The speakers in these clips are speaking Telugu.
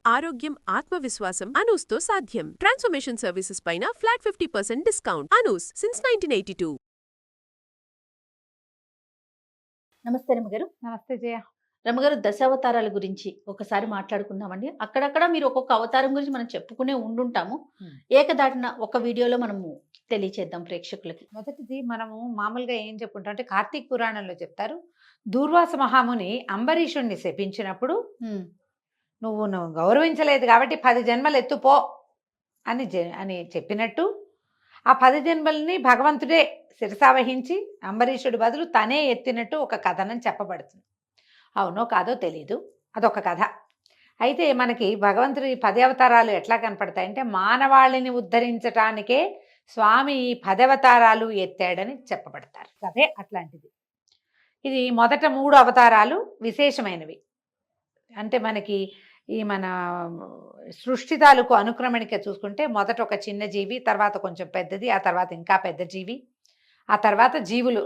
ఆరోగ్యం, ఆత్మవిశ్వాసం అనూస్తో సాధ్యం. ట్రాన్స్ఫర్మేషన్ సర్వీసెస్ పైన ఫ్లాట్ 50% డిస్కౌంట్. అనూస్ సిన్స్ 1982. నమస్తే రమగారు. నమస్తే జయ. రమగారు, దశావతారాల గురించి ఒకసారి మాట్లాడుకుందామండి. అక్కడక్కడ మీరు ఒక్కొక్క అవతారం గురించి మనం చెప్పుకునే ఉండుంటాము. ఏకదాటిన ఒక వీడియోలో మనము తెలియచేద్దాం ప్రేక్షకులకి. మొదటిది మనము మామూలుగా ఏం చెప్పుకుంటాం అంటే కార్తీక పురాణంలో చెప్తారు, దూర్వాస మహాముని అంబరీషుణ్ణి శపించినప్పుడు నువ్వు గౌరవించలేదు కాబట్టి 10 జన్మలు ఎత్తుపో అని చెప్పినట్టు ఆ 10 జన్మల్ని భగవంతుడే శిరసావహించి అంబరీషుడి బదులు తనే ఎత్తినట్టు ఒక కథనం చెప్పబడుతుంది. అవునో కాదో తెలీదు, అదొక కథ. అయితే మనకి భగవంతుడి 10 అవతారాలు ఎట్లా కనపడతాయంటే మానవాళిని ఉద్ధరించటానికే స్వామి ఈ 10 అవతారాలు ఎత్తాడని చెప్పబడతారు. కథే అట్లాంటిది. ఇది మొదట 3 అవతారాలు విశేషమైనవి. అంటే మనకి ఈ మన సృష్టి తాలూకు అనుక్రమణిక చూసుకుంటే మొదట ఒక చిన్న జీవి, తర్వాత కొంచెం పెద్దది, ఆ తర్వాత ఇంకా పెద్ద జీవి, ఆ తర్వాత జీవులు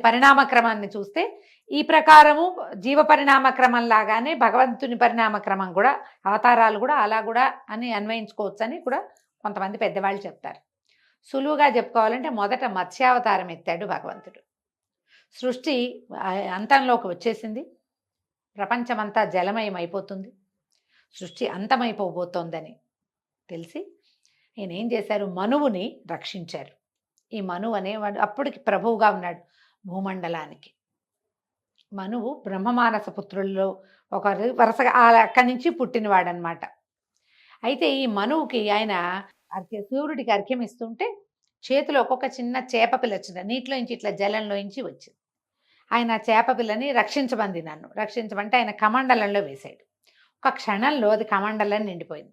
పరిణామక్రమాన్ని చూస్తే ఈ ప్రకారము జీవ పరిణామక్రమం లాగానే భగవంతుని పరిణామక్రమం కూడా, అవతారాలు కూడా అలా కూడా అని అన్వయించుకోవచ్చని కూడా కొంతమంది పెద్దవాళ్ళు చెప్తారు. సులువుగా చెప్పుకోవాలంటే మొదట మత్స్యావతారం ఎత్తాడు భగవంతుడు. సృష్టి అంతంలోకి వచ్చేసింది, ప్రపంచమంతా జలమయం అయిపోతుంది, సృష్టి అంతమైపోబోతోందని తెలిసి ఆయన ఏం చేశారు, మనువుని రక్షించారు. ఈ మనువు అనేవాడు అప్పటికి ప్రభువుగా ఉన్నాడు భూమండలానికి. మనువు బ్రహ్మమానస పుత్రుల్లో ఒక వరుసగా అక్కడి నుంచి పుట్టినవాడనమాట. అయితే ఈ మనువుకి ఆయన సూర్యుడికి అర్ఘ్యం ఇస్తుంటే చేతిలో ఒక్కొక్క చిన్న చేప పిల్ల వచ్చింది, నీటిలోంచి ఇట్లా జలంలోంచి వచ్చింది. ఆయన చేప పిల్లని రక్షించమంది, నన్ను రక్షించమంటే ఆయన కమండలంలో వేశాడు. ఒక క్షణంలో అది కమండలం నిండిపోయింది.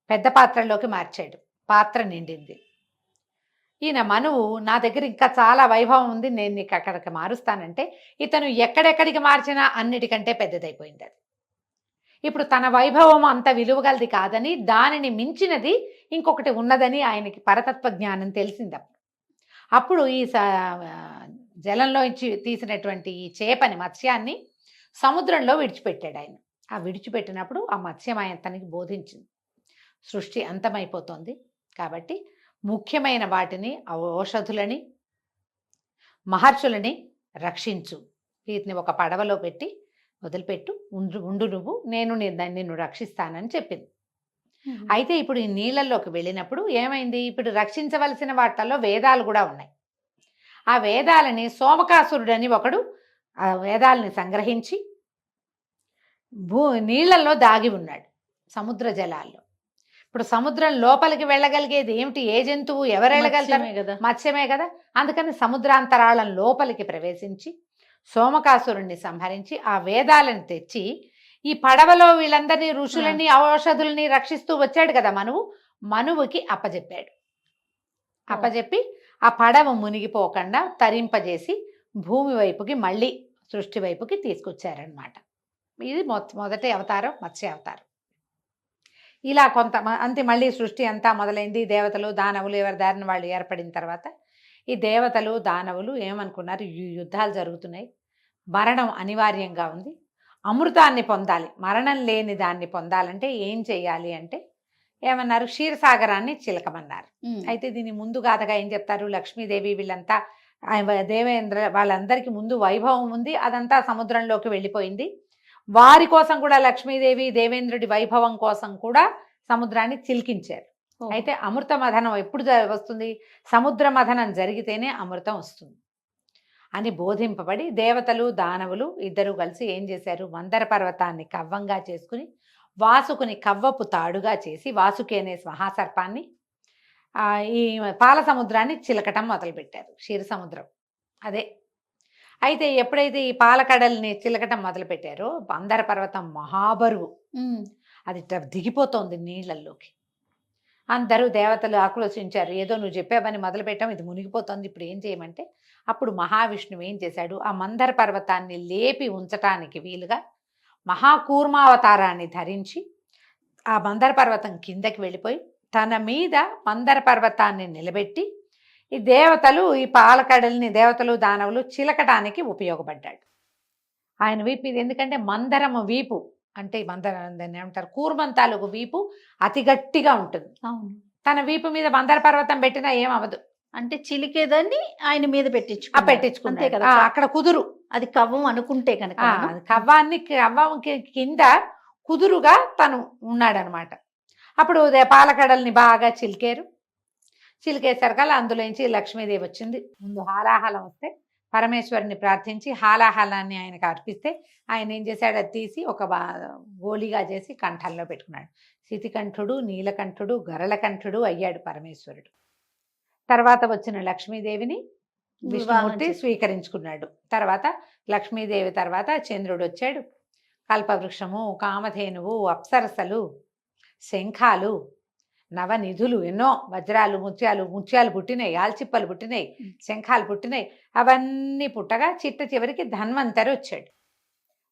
పెద్ద పాత్రలోకి మార్చాడు, పాత్ర నిండింది. ఈయన మనువు నా దగ్గర ఇంకా చాలా వైభవం ఉంది, నేను నీకు అక్కడికి మారుస్తానంటే ఇతను ఎక్కడెక్కడికి మార్చినా అన్నిటికంటే పెద్దదైపోయింది అది. ఇప్పుడు తన వైభవం అంత విలువగలది కాదని, దానిని మించినది ఇంకొకటి ఉన్నదని ఆయనకి పరతత్వ జ్ఞానం తెలిసింది. అప్పుడు ఈ జలంలో తీసినటువంటి ఈ చేపని, మత్స్యాన్ని సముద్రంలో విడిచిపెట్టాడు ఆయన. ఆ విడిచిపెట్టినప్పుడు ఆ మత్స్యం తనకి బోధించింది, సృష్టి అంతమైపోతుంది కాబట్టి ముఖ్యమైన వాటిని, ఔషధులని, మహర్షులని రక్షించు, వీటిని ఒక పడవలో పెట్టి వదిలిపెట్టు, ఉండు నువ్వు, నేను నిన్ను రక్షిస్తానని చెప్పింది. అయితే ఇప్పుడు ఈ నీళ్ళల్లోకి వెళ్ళినప్పుడు ఏమైంది, ఇప్పుడు రక్షించవలసిన వాటిల్లో వేదాలు కూడా ఉన్నాయి. ఆ వేదాలని సోమకాసురుడని ఒకడు ఆ వేదాలని సంగ్రహించి నీళ్లలో దాగి ఉన్నాడు, సముద్ర జలాల్లో. ఇప్పుడు సముద్రం లోపలికి వెళ్ళగలిగేది ఏమిటి, ఏ జంతువు, ఎవరు వెళ్ళగలుగుతారు, మత్స్యమే కదా. అందుకని సముద్రాంతరాళం లోపలికి ప్రవేశించి సోమకాసురుణ్ణి సంహరించి ఆ వేదాలను తెచ్చి ఈ పడవలో వీళ్ళందరినీ, ఋషులని, ఔషధుల్ని రక్షిస్తూ వచ్చాడు కదా మనువుకి అప్పజెప్పాడు. అప్పజెప్పి ఆ పడవ మునిగిపోకుండా తరింపజేసి భూమి వైపుకి, మళ్ళీ సృష్టి వైపుకి తీసుకొచ్చారనమాట. ఇది మొదటి అవతారం మత్స్యావతారం. ఇలా అంతే మళ్ళీ సృష్టి అంతా మొదలైంది. దేవతలు, దానవులు ఎవరి దారిన వాళ్ళు ఏర్పడిన తర్వాత ఈ దేవతలు, దానవులు ఏమనుకున్నారు, యుద్ధాలు జరుగుతున్నాయి, మరణం అనివార్యంగా ఉంది, అమృతాన్ని పొందాలి, మరణం లేని దాన్ని పొందాలంటే ఏం చెయ్యాలి అంటే ఏమన్నారు, క్షీరసాగరాన్ని చిలకమన్నారు. అయితే దీని ముందు గాథగా ఏం చెప్తారు, లక్ష్మీదేవి వీళ్ళంతా, దేవేంద్ర వాళ్ళందరికీ ముందు వైభవం ఉంది, అదంతా సముద్రంలోకి వెళ్ళిపోయింది. వారి కోసం కూడా లక్ష్మీదేవి, దేవేంద్రుడి వైభవం కోసం కూడా సముద్రాన్ని చిలికించారు. అయితే అమృత మథనం ఎప్పుడు వస్తుంది, సముద్ర మథనం జరిగితేనే అమృతం వస్తుంది అని బోధింపబడి దేవతలు, దానవులు ఇద్దరు కలిసి ఏం చేశారు, మందర పర్వతాన్ని కవ్వంగా చేసుకుని వాసుకుని కవ్వపు తాడుగా చేసి వాసుకి అనే మహాసర్పాన్ని ఈ పాల సముద్రాన్ని చిలకటం మొదలుపెట్టారు, క్షీర సముద్రం అదే. అయితే ఎప్పుడైతే ఈ పాలకడల్ని చిలకటం మొదలుపెట్టారో మందర పర్వతం మహాబరువు, అది దిగిపోతోంది నీళ్ళల్లోకి. అందరూ దేవతలు ఆక్రోశించారు, ఏదో నువ్వు చెప్పావని మొదలుపెట్టాం, ఇది మునిగిపోతుంది, ఇప్పుడు ఏం చేయమంటే అప్పుడు మహావిష్ణువు ఏం చేశాడు, ఆ మందర పర్వతాన్ని లేపి ఉంచటానికి వీలుగా మహాకూర్మావతారాన్ని ధరించి ఆ మందర పర్వతం కిందకి వెళ్ళిపోయి తన మీద మందర పర్వతాన్ని నిలబెట్టి ఈ దేవతలు, ఈ పాలకడల్ని దేవతలు, దానవులు చిలకటానికి ఉపయోగపడ్డాడు. ఆయన వీపు మీద, ఎందుకంటే మందరము వీపు అంటే దాన్ని ఏమంటారు, కూర్మంతాలకు వీపు అతి గట్టిగా ఉంటుంది. అవును. తన వీపు మీద మందర పర్వతం పెట్టినా ఏం అవ్వదు. అంటే చిలికేదాన్ని ఆయన మీద ఆ పెట్టించుకున్నారు. అంతే పెట్టించుకున్నాడు. కదా. అక్కడ కుదురు. అది కవ్వం అనుకుంటే కనుక మనం. కవ్వంకి కింద కుదురుగా తను ఉన్నాడనమాట. అప్పుడు పాలకడల్ని బాగా చిలికారు. చిలికేసరికల్లా అందులోంచి లక్ష్మీదేవి వచ్చింది. ముందు హాలాహలం వస్తే పరమేశ్వరుని ప్రార్థించి హాలాహలాన్ని ఆయనకు అర్పిస్తే ఆయన ఏం చేశాడు, అది తీసి ఒక గోలిగా చేసి కంఠంలో పెట్టుకున్నాడు. శితికంఠుడు, నీలకంఠుడు, గరళకంఠుడు అయ్యాడు పరమేశ్వరుడు. తర్వాత వచ్చిన లక్ష్మీదేవిని విష్ణుమూర్తి స్వీకరించుకున్నాడు. తర్వాత లక్ష్మీదేవి తర్వాత చంద్రుడు వచ్చాడు. కల్పవృక్షము, కామధేనువు, అప్సరసలు, శంఖాలు, నవనిధులు, ఎన్నో వజ్రాలు, ముత్యాలు పుట్టినాయి, ఆల్చిప్పలు పుట్టినాయి, శంఖాలు పుట్టినాయి. అవన్నీ పుట్టగా చివరికి ధన్వంతరి వచ్చాడు.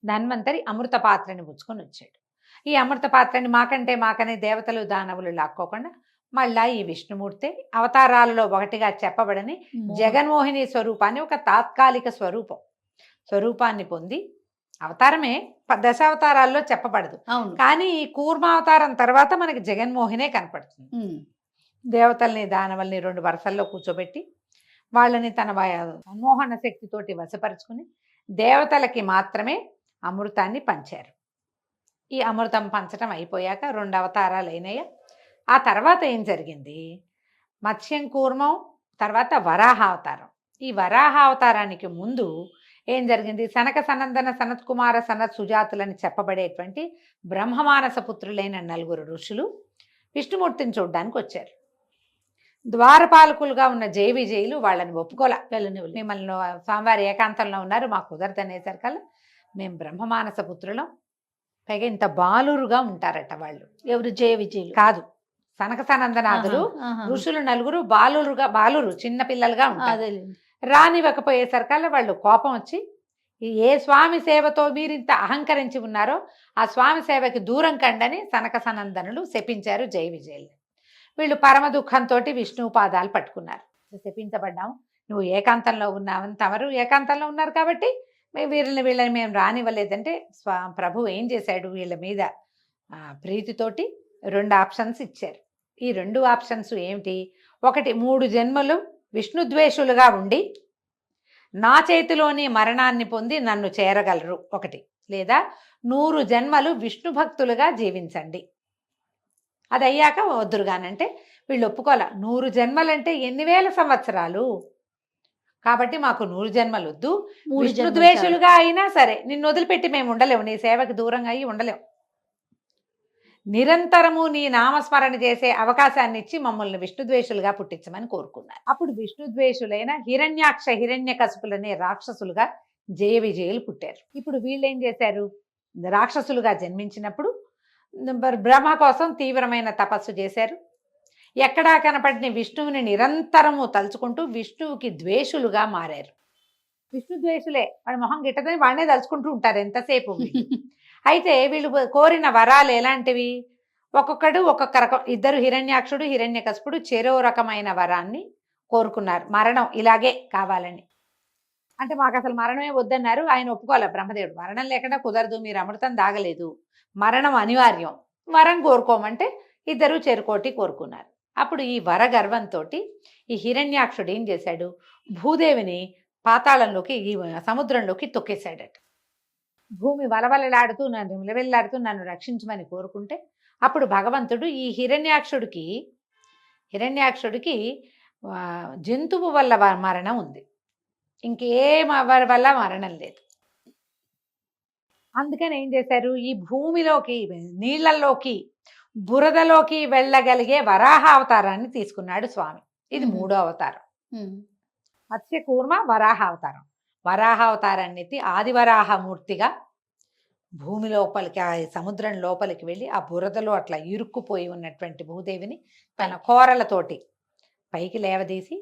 ధన్వంతరి అమృత పాత్రని పుచ్చుకొని వచ్చాడు. ఈ అమృత పాత్రని మాకనే దేవతలు దానవులు లాక్కోకుండా మళ్ళా ఈ విష్ణుమూర్తి అవతారాలలో ఒకటిగా చెప్పబడని జగన్మోహిని స్వరూపాన్ని, ఒక తాత్కాలిక స్వరూపాన్ని పొంది, అవతారమే దశావతారాల్లో చెప్పబడదు కానీ ఈ కూర్మావతారం తర్వాత మనకి జగన్మోహినే కనపడుతుంది. దేవతల్ని దానవల్ని 2 వరుసల్లో కూర్చోబెట్టి వాళ్ళని తన సన్మోహన శక్తితోటి వశపరుచుకుని దేవతలకి మాత్రమే అమృతాన్ని పంచారు. ఈ అమృతం పంచడం అయిపోయాక 2 అవతారాలు అయినాయి. ఆ తర్వాత ఏం జరిగింది, మత్స్యం కూర్మం తర్వాత వరాహావతారం. ఈ వరాహావతారానికి ముందు ఏం జరిగింది, సనక సనందన సనత్ కుమార సనత్ సుజాతులని చెప్పబడేటువంటి బ్రహ్మమానస పుత్రులైన 4 ఋషులు విష్ణుమూర్తిని చూడడానికి వచ్చారు. ద్వారపాలకులుగా ఉన్న జయ విజయులు వాళ్ళని ఒప్పుకోలే. మిమ్మల్ని స్వామివారి ఏకాంతంలో ఉన్నారు, మాకు కుదరదు అనేసరికల్లా మేము బ్రహ్మమానస పుత్రులం, పైగా ఇంత బాలురుగా ఉంటారట వాళ్ళు. ఎవరు, జయ విజయులు కాదు, సనక సనందనాథులు ఋషులు 4 బాలురు చిన్న పిల్లలుగా ఉంటారు. రానివ్వకపోయేసరికల్లా వాళ్ళు కోపం వచ్చి, ఏ స్వామి సేవతో మీరు ఇంత అహంకరించి ఉన్నారో ఆ స్వామి సేవకి దూరం కండని సనక సనందనులు శపించారు జయ విజయులు. వీళ్ళు పరమ దుఃఖంతో విష్ణువు పాదాలు పట్టుకున్నారు. శపించబడ్డాము, నువ్వు ఏకాంతంలో ఉన్నావని, తమరు ఏకాంతంలో ఉన్నారు కాబట్టి వీళ్ళని మేము రానివ్వలేదంటే ప్రభు ఏం చేశాడు, వీళ్ళ మీద ప్రీతితోటి 2 ఆప్షన్స్ ఇచ్చారు. ఈ 2 ఆప్షన్స్ ఏమిటి, ఒకటి 3 జన్మలు విష్ణుద్వేషులుగా ఉండి నా చేతిలోని మరణాన్ని పొంది నన్ను చేరగలరు ఒకటి, లేదా 100 జన్మలు విష్ణు భక్తులుగా జీవించండి. అది అయ్యాక వద్దురుగానంటే వీళ్ళు ఒప్పుకోలే. 100 జన్మలంటే ఎన్ని వేల సంవత్సరాలు, కాబట్టి మాకు 100 జన్మలు వద్దు, విష్ణుద్వేషులుగా అయినా సరే నిన్ను వదిలిపెట్టి మేము ఉండలేము, నీ సేవకి దూరంగా అయ్యి ఉండలేము, నిరంతరము నీ నామస్మరణ చేసే అవకాశాన్ని ఇచ్చి మమ్మల్ని విష్ణుద్వేషులుగా పుట్టించమని కోరుకున్నారు. అప్పుడు విష్ణుద్వేషులైన హిరణ్యాక్ష హిరణ్యకశిపులనే రాక్షసులుగా జయ విజయులు పుట్టారు. ఇప్పుడు వీళ్ళు ఏం చేశారు, రాక్షసులుగా జన్మించినప్పుడు బ్రహ్మ కోసం తీవ్రమైన తపస్సు చేశారు. ఎక్కడా కనపడిన విష్ణువుని నిరంతరము తలుచుకుంటూ విష్ణువుకి ద్వేషులుగా మారారు. విష్ణుద్వేషులే, వాడి మొహం గిట్టదని వాడినే తలుచుకుంటూ ఉంటారు ఎంతసేపు. అయితే వీళ్ళు కోరిన వరాలు ఎలాంటివి, ఒక్కొక్కడు ఒక్కొక్క రకం. 2 హిరణ్యాక్షుడు హిరణ్యకశిపుడు చెరో రకమైన వరాన్ని కోరుకున్నారు, మరణం ఇలాగే కావాలని. అంటే మాకు అసలు మరణమే వద్దన్నారు, ఆయన ఒప్పుకోలే బ్రహ్మదేవుడు. మరణం లేకుండా కుదరదు, మీరు అమృతం దాగలేదు, మరణం అనివార్యం, వరం కోరుకోమంటే 2 చెరుకోటి కోరుకున్నారు. అప్పుడు ఈ వర గర్వంతో ఈ హిరణ్యాక్షుడు ఏం చేశాడు, భూదేవిని పాతాళంలోకి, ఈ సముద్రంలోకి తొక్కేశాడట. భూమి వలవలలాడుతూ నిలవెల్లాడుతూ నన్ను రక్షించమని కోరుకుంటే అప్పుడు భగవంతుడు ఈ హిరణ్యాక్షుడికి జంతువు వల్ల మరణం ఉంది, ఇంకేం వల్ల మరణం లేదు. అందుకని ఏం చేశారు, ఈ భూమిలోకి, నీళ్లలోకి, బురదలోకి వెళ్ళగలిగే వరాహ అవతారాన్ని తీసుకున్నాడు స్వామి. ఇది 3వ అవతారం. మత్స్య కూర్మ వరాహ అవతారం. వరాహ అవతారాన్ని ఎత్తి ఆదివరాహమూర్తిగా భూమి లోపలికి, ఆ సముద్రం లోపలికి వెళ్ళి ఆ బురదలో అట్లా ఇరుక్కుపోయి ఉన్నటువంటి భూదేవిని తన కోరలతోటి పైకి లేవదీసి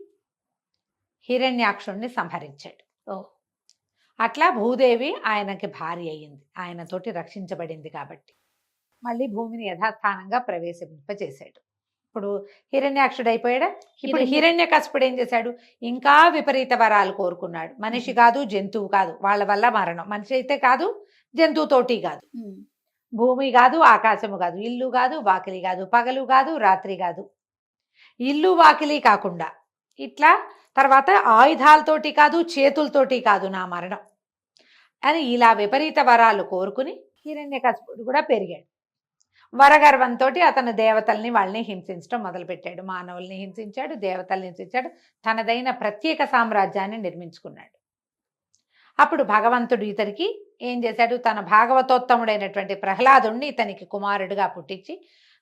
హిరణ్యాక్షుణ్ణి సంహరించాడు. అట్లా భూదేవి ఆయనకి భార్య అయ్యింది, ఆయనతోటి రక్షించబడింది. కాబట్టి మళ్ళీ భూమిని యథాస్థానంగా ప్రవేశింపచేశాడు. ఇప్పుడు హిరణ్యాక్షుడు అయిపోయాడా. ఇప్పుడు హిరణ్యకశిపుడు ఏం చేశాడు, ఇంకా విపరీత వరాలు కోరుకున్నాడు. మనిషి కాదు, జంతువు కాదు, వాళ్ళ వల్ల మరణం. మనిషి అయితే కాదు, జంతువుతోటి కాదు. భూమి కాదు, ఆకాశము కాదు, ఇల్లు కాదు, వాకిలి కాదు, పగలు కాదు, రాత్రి కాదు. ఇల్లు వాకిలి కాకుండా ఇట్లా తర్వాత ఆయుధాలతోటి కాదు, చేతులతోటి కాదు నా మరణం అని ఇలా విపరీత వరాలు కోరుకుని హిరణ్యకశిపుడు కూడా పెరిగాడు. వరగర్వంతో అతను దేవతల్ని వాళ్ళని హింసించడం మొదలుపెట్టాడు. మానవుల్ని హింసించాడు, దేవతల్ని హింసించాడు, తనదైన ప్రత్యేక సామ్రాజ్యాన్ని నిర్మించుకున్నాడు. అప్పుడు భగవంతుడు ఇతనికి ఏం చేశాడు, తన భాగవతోత్తముడైనటువంటి ప్రహ్లాదుణ్ణి ఇతనికి కుమారుడిగా పుట్టించి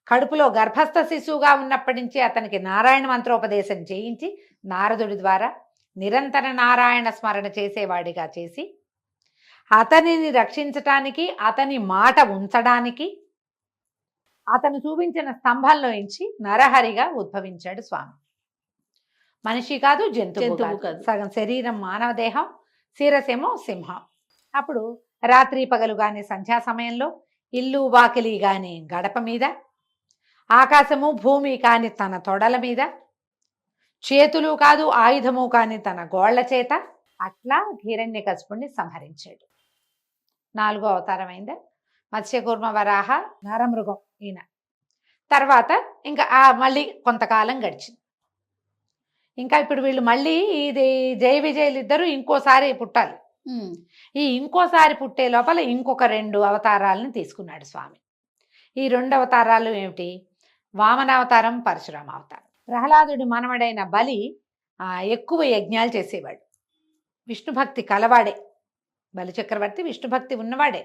కడుపులో గర్భస్థ శిశువుగా ఉన్నప్పటి నుంచి అతనికి నారాయణ మంత్రోపదేశం చేయించి నారదుడి ద్వారా నిరంతర నారాయణ స్మరణ చేసేవాడిగా చేసి అతనిని రక్షించటానికి, అతని మాట ఉంచడానికి అతను చూపించిన స్తంభంలోంచి నరహరిగా ఉద్భవించాడు స్వామి. మనిషి కాదు, జంతువు కాదు. సగం శరీరం మానవ దేహం, శిరసేమో సింహం. అప్పుడు రాత్రి పగలు గాని సంధ్యా సమయంలో ఇల్లు వాకిలి గాని గడప మీద, ఆకాశము భూమి కాని తన తొడల మీద, చేతులు కాదు ఆయుధము కాని తన గోళ్ల చేత అట్లా హిరణ్యకశిపుణ్ణి సంహరించాడు. 4వ అవతారమైందా. మత్స్యకూర్మ వరాహ నరమృగం ఈయన. తర్వాత ఇంకా మళ్ళీ కొంతకాలం గడిచింది. ఇంకా ఇప్పుడు వీళ్ళు మళ్ళీ ఇది జయ విజయులు ఇద్దరు ఇంకోసారి పుట్టాలి. ఈ ఇంకోసారి పుట్టే లోపల ఇంకొక 2 అవతారాలను తీసుకున్నాడు స్వామి. ఈ 2 అవతారాలు ఏమిటి? వామనావతారం, పరశురామ అవతారం. ప్రహ్లాదుడి మనవడైన బలి ఎక్కువ యజ్ఞాలు చేసేవాడు, విష్ణుభక్తి కలవాడే. బలి చక్రవర్తి విష్ణుభక్తి ఉన్నవాడే.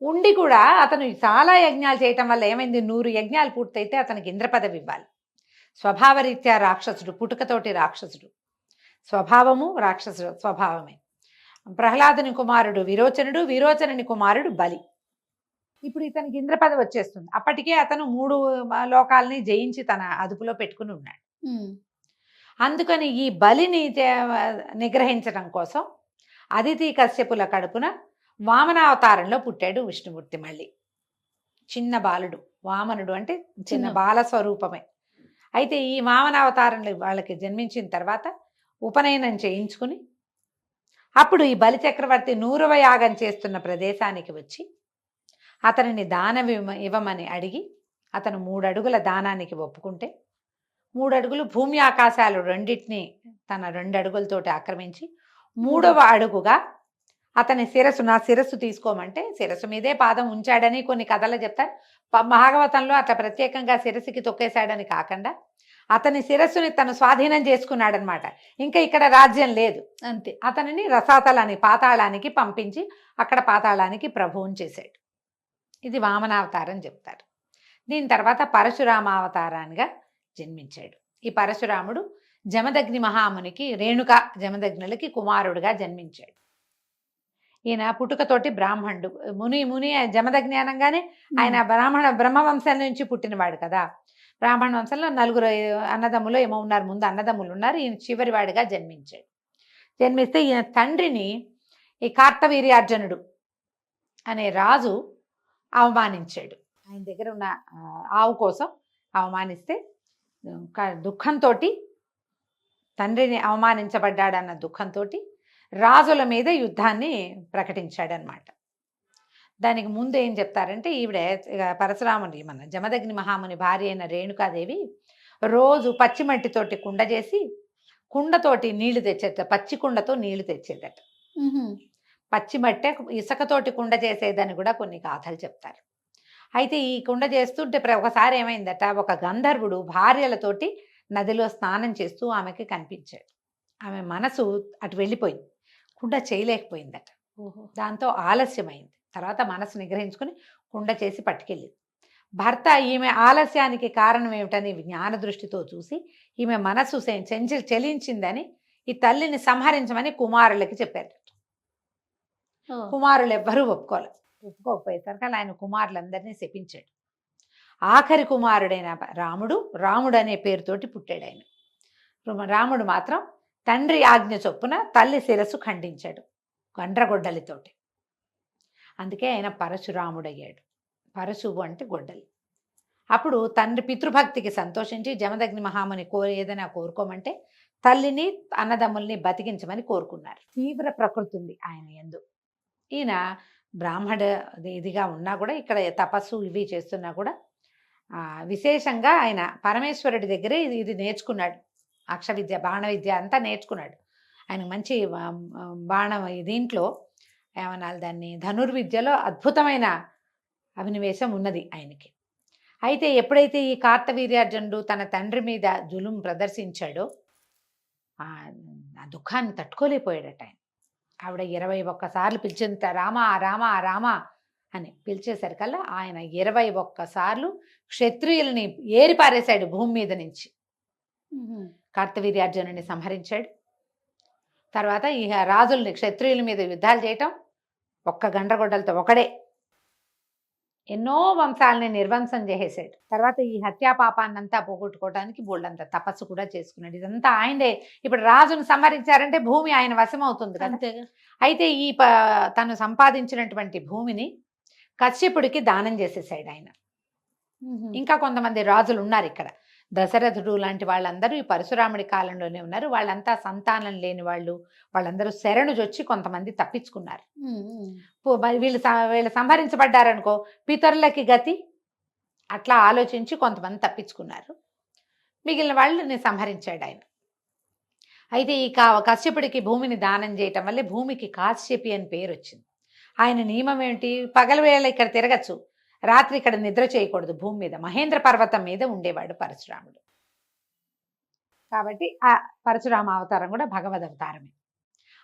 ఉండి కూడా అతను చాలా యజ్ఞాలు చేయటం వల్ల ఏమైంది, 100 యజ్ఞాలు పూర్తయితే అతనికి ఇంద్ర పదవి ఇవ్వాలి. స్వభావరీత్యా రాక్షసుడు, పుట్టుకతోటి రాక్షసుడు, స్వభావము రాక్షసుడు స్వభావమే. ప్రహ్లాదుని కుమారుడు విరోచనుడు, విరోచనుని కుమారుడు బలి. ఇప్పుడు ఇతనికి ఇంద్ర పదవి వచ్చేస్తుంది. అప్పటికే అతను 3 లోకాలని జయించి తన అదుపులో పెట్టుకుని ఉన్నాడు. అందుకని ఈ బలిని నిగ్రహించడం కోసం అదితి కశ్యపుల కడుపున వామనావతారంలో పుట్టాడు విష్ణుమూర్తి. మళ్ళీ చిన్న బాలుడు, వామనుడు అంటే చిన్న బాల స్వరూపమే. అయితే ఈ వామనావతారంలో వాళ్ళకి జన్మించిన తర్వాత ఉపనయనం చేయించుకుని అప్పుడు ఈ బలి చక్రవర్తి 100వ యాగం చేస్తున్న ప్రదేశానికి వచ్చి అతనిని దానం ఇవ్వమని అడిగి అతను 3 అడుగుల దానానికి ఒప్పుకుంటే 3 అడుగులు భూమి ఆకాశాలు రెండింటినీ తన 2 అడుగులతోటి ఆక్రమించి 3వ అడుగుగా అతని శిరస్సు, నా శిరస్సు తీసుకోమంటే శిరస్సు మీదే పాదం ఉంచాడని కొన్ని కథలు చెప్తారు. భాగవతంలో అట్లా ప్రత్యేకంగా శిరస్సుకి తొక్కేశాడని కాకుండా అతని శిరస్సుని తను స్వాధీనం చేసుకున్నాడనమాట. ఇంకా ఇక్కడ రాజ్యం లేదు అంతే. అతనిని రసాతలాన్ని పాతాళానికి పంపించి అక్కడ పాతాళానికి ప్రభువుని చేశాడు. ఇది వామనావతారం చెప్తారు. దీని తర్వాత పరశురామావతారానిగా జన్మించాడు. ఈ పరశురాముడు జమదగ్ని మహామునికి, రేణుక జమదగ్నులకి కుమారుడుగా జన్మించాడు. ఈయన పుట్టుకతోటి బ్రాహ్మణుడు. ముని జమదగ్ని అనగానే ఆయన బ్రహ్మవంశం నుంచి పుట్టినవాడు కదా. బ్రాహ్మణ వంశంలో 4 అన్నదమ్ములు ఏమో ఉన్నారు, ముందు అన్నదమ్ములు ఉన్నారు. ఈయన చివరి వాడిగా జన్మించాడు. జన్మిస్తే ఈయన తండ్రిని ఈ కార్తవీర్యార్జునుడు అనే రాజు అవమానించాడు. ఆయన దగ్గర ఉన్న ఆవు కోసం అవమానిస్తే దుఃఖంతో, తండ్రిని అవమానించబడ్డాడన్న దుఃఖంతో రాజుల మీద యుద్ధాన్ని ప్రకటించాడనమాట. దానికి ముందు ఏం చెప్తారంటే ఈవిడ పరశురాముని మన జమదగ్ని మహాముని భార్య అయిన రేణుకాదేవి రోజు పచ్చి మట్టితోటి కుండ చేసి కుండతోటి నీళ్లు తెచ్చేట, పచ్చి కుండతో నీళ్లు తెచ్చేదట. పచ్చి మట్టే ఇసుకతోటి కుండ చేసేదని కూడా కొన్ని గాథలు చెప్తారు. అయితే ఈ కుండ చేస్తుంటే ఒకసారి ఏమైందట, ఒక గంధర్వుడు భార్యలతోటి నదిలో స్నానం చేస్తూ ఆమెకి కనిపించాడు. ఆమె మనసు అటు వెళ్ళిపోయింది, కుండ చేయలేకపోయిందట. దాంతో ఆలస్యమైంది. తర్వాత మనసు నిగ్రహించుకుని కుండ చేసి పట్టుకెళ్ళింది. భర్త ఈమె ఆలస్యానికి కారణం ఏమిటని జ్ఞాన దృష్టితో చూసి ఈమె మనసు చలించిందని ఈ తల్లిని సంహరించమని కుమారులకి చెప్పారు. కుమారులు ఎవ్వరూ ఒప్పుకోకపోయేసరికి ఆయన కుమారులందరినీ శపించాడు. ఆఖరి కుమారుడైన రాముడు అనే పేరుతోటి పుట్టాడు ఆయన. రాముడు మాత్రం తండ్రి ఆజ్ఞ చొప్పున తల్లి శిరస్సు ఖండించాడు గండ్రగొడ్డలితోటి. అందుకే ఆయన పరశురాముడయ్యాడు. పరశువు అంటే గొడ్డలి. అప్పుడు తండ్రి పితృభక్తికి సంతోషించి జమదగ్ని మహాముని ఏదైనా కోరుకోమంటే తల్లిని అన్నదమ్ముల్ని బతికించమని కోరుకున్నారు. తీవ్ర ప్రకృతి ఉంది ఆయన యందు. ఈయన బ్రాహ్మణ ఇదిగా ఉన్నా కూడా ఇక్కడ తపస్సు ఇవి చేస్తున్నా కూడా విశేషంగా ఆయన పరమేశ్వరుడి దగ్గరే ఇది నేర్చుకున్నాడు. అక్ష విద్య, బాణ విద్య అంతా నేర్చుకున్నాడు. ఆయన మంచి బాణం దీంట్లో ఏమనాలి దాన్ని, ధనుర్విద్యలో అద్భుతమైన అభినివేశం ఉన్నది ఆయనకి. అయితే ఎప్పుడైతే ఈ కార్తవీర్యార్జునుడు తన తండ్రి మీద జులుం ప్రదర్శించాడో ఆ దుఃఖాన్ని తట్టుకోలేకపోయాడట ఆయన. ఆవిడ 21 సార్లు పిలిచేంత రామా రామా రామా అని పిలిచేసరికల్లా ఆయన 21 సార్లు క్షత్రియులని ఏరిపారేశాడు భూమి మీద నుంచి. కార్తవీర్యార్జునుడిని సంహరించాడు. తర్వాత ఈ రాజుల్ని, క్షత్రియుల మీద యుద్ధాలు చేయటం, ఒక్క గండ్రగొడ్డలతో ఒకడే ఎన్నో వంశాలని నిర్వంశం చేసేసాడు. తర్వాత ఈ హత్యా పాపాన్నంతా పోగొట్టుకోవడానికి బోల్డంత తపస్సు కూడా చేసుకున్నాడు. ఇదంతా ఆయనే. ఇప్పుడు రాజును సంహరించారంటే భూమి ఆయన వశం అవుతుంది కదా. అయితే ఈ తను సంపాదించినటువంటి భూమిని కశ్యపుడికి దానం చేసేసాడు ఆయన. ఇంకా కొంతమంది రాజులు ఉన్నారు ఇక్కడ. దశరథుడు లాంటి వాళ్ళందరూ ఈ పరశురాముడి కాలంలోనే ఉన్నారు. వాళ్ళంతా సంతానం లేని వాళ్ళు, వాళ్ళందరూ శరణుజొచ్చి కొంతమంది తప్పించుకున్నారు. వీళ్ళు సంహరించబడ్డారనుకో పితరులకి గతి, అట్లా ఆలోచించి కొంతమంది తప్పించుకున్నారు. మిగిలిన వాళ్ళని సంహరించాడు ఆయన. అయితే ఈ కశ్యపుడికి భూమిని దానం చేయటం వల్లే భూమికి కాశ్యపి అని పేరు వచ్చింది. ఆయన నియమం ఏంటి, పగలవేళ ఇక్కడ తిరగచ్చు, రాత్రి ఇక్కడ నిద్ర చేయకూడదు. భూమి మీద మహేంద్ర పర్వతం మీద ఉండేవాడు పరశురాముడు. కాబట్టి ఆ పరశురామ అవతారం కూడా భగవద్ అవతారమే.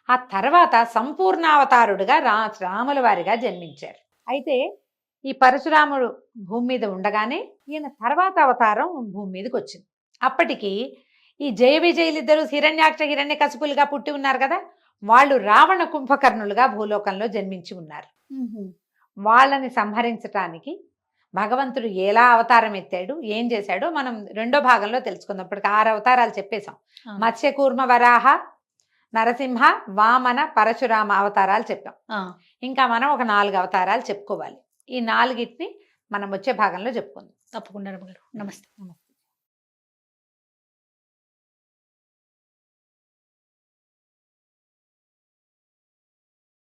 ఆ తర్వాత సంపూర్ణావతారుడుగా రాముల వారిగా జన్మించారు. అయితే ఈ పరశురాముడు భూమి మీద ఉండగానే ఈయన తర్వాత అవతారం భూమి మీదకి వచ్చింది. అప్పటికి ఈ జయ విజయులిద్దరూ హిరణ్యాక్ష హిరణ్యకశిపులుగా పుట్టి ఉన్నారు కదా, వాళ్ళు రావణ కుంభకర్ణులుగా భూలోకంలో జన్మించి ఉన్నారు. వాళ్ళని సంహరించటానికి భగవంతుడు ఎలా అవతారం ఎత్తాడు, ఏం చేశాడో మనం 2వ భాగంలో తెలుసుకుందాం. ఇప్పటికి 6 అవతారాలు చెప్పేశాం. మత్స్యకూర్మ వరాహ నరసింహ వామన పరశురామ అవతారాలు చెప్పాం. ఇంకా మనం ఒక 4 అవతారాలు చెప్పుకోవాలి. ఈ 4ని మనం వచ్చే భాగంలో చెప్పుకుందాం. తప్పకుండా. నమస్తే.